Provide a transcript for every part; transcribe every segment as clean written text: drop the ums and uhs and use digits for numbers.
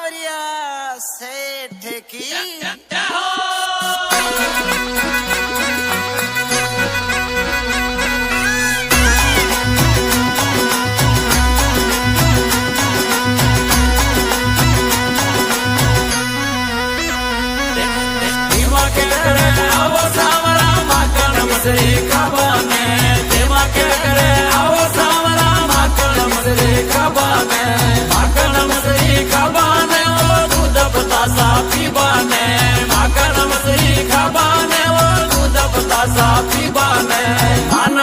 सावरिया सेठ की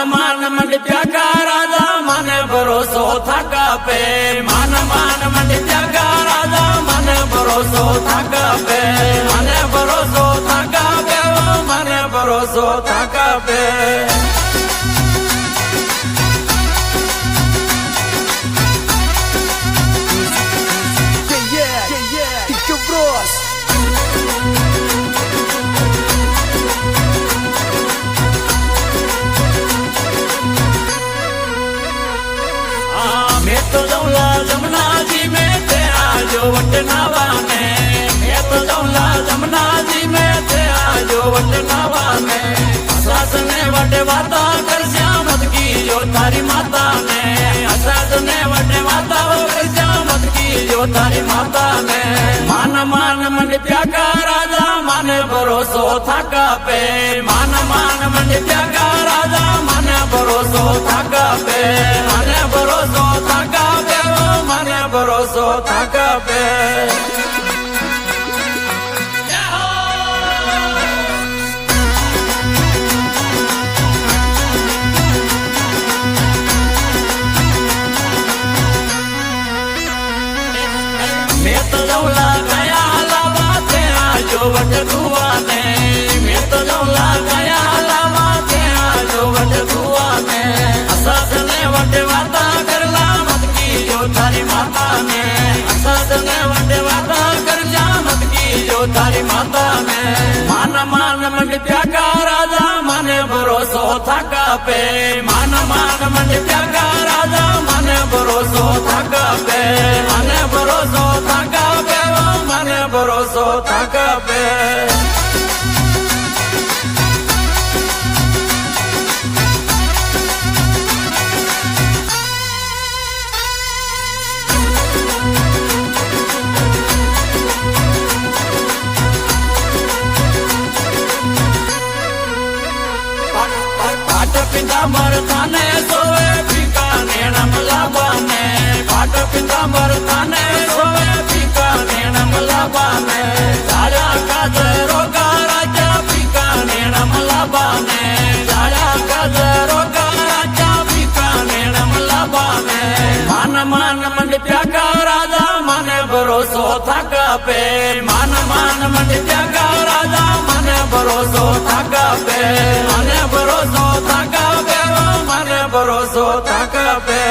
मान मंड प्यागा राजा माने भरोसो थका पे मान मंड प्यागा राजा माने भरोसो थका पे माने भरोसो थका पे माने भरोसो थका पे जमुना जी में थे आजो वटनावा में मैं तो जौला जमुना जी में थे आजो वटनावा में सास ने वटे वाता कर श्यामत की जो तारी माता ने सास ने वटे वाता कर श्यामत की जो तारी माता ने मान मंड प्यागा राजा माने भरोसो थका पे मान मंड प्यागा राजा माने भरोसो थका पे माने भरोसो थका पे माने भरोसो थका पे मैं तो जौला गया लावा थे आजो वट दुआ ने मैं तो जौला गया लावा थे आजो वट दुआ ने सास ने वट वाता करला मत की जो तारी माता ने सास ने वट वाता कर जा मत की जो तारी माता ने मान मंड प्यागा राजा माने भरोसो थका पे मान मंड प्यागा राजा माने भरोसो थका पे माने भरोसो थका पे माने भरोसो थका पे पितांबर थाने सोए फीका नेणम लाबाने पाट पितांबर थाने सोए फीका नेणम लाबाने जाया काज रोगा राजा फीका नेणम लाबाने जाया काज रोगा राजा फीका नेणम लाबाने मान मंड प्यागा राजा माने भरोसो थका पे मान मंड प्यागा राजा माने भरोसो थका पे माने भरोसो थका पे माने भरोसो थका पे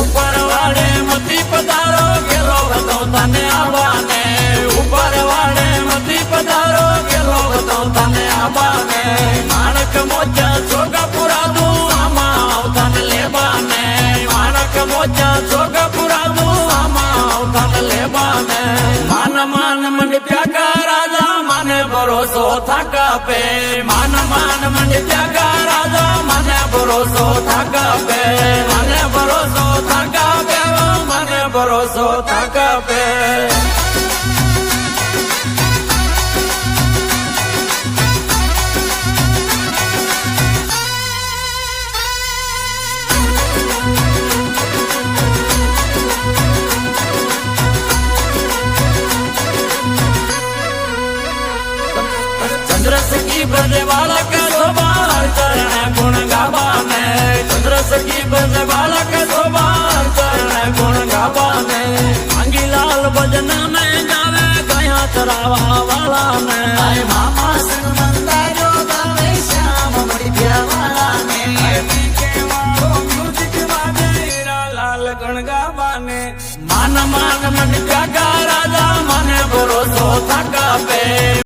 ऊपर वाले मती पधारो गेलो तो तने आवाने ऊपर वाले मती पधारो गेलो तो तने आवाने मानक मोजा छोगा पुरा दू आमा तन लेबाने मानक मोजा छोगा पुरा दू आमा तन लेबाने मान मंड प्यागा राजा माने भरोसो थका पे मान मंड प्यागा राजा माने भरोसो थका पे माने भरोसो थका पे माने भरोसो थका पे चंद्रस की बजे वाला के सोबार चरण गुण गावाने चंद्रस की बजे वाला के सोबार चरण गुण गावाने अंगी लाल भजन में गावे गया चरावा वाला ने आए मामा सुनंदा जो गावे श्याम मड़ी प्यावाला ने के वालो म्यूजिक बाजे हीरा लाल गण गावाने मान मंड प्यागा राजा माने भरोसो થાક આપે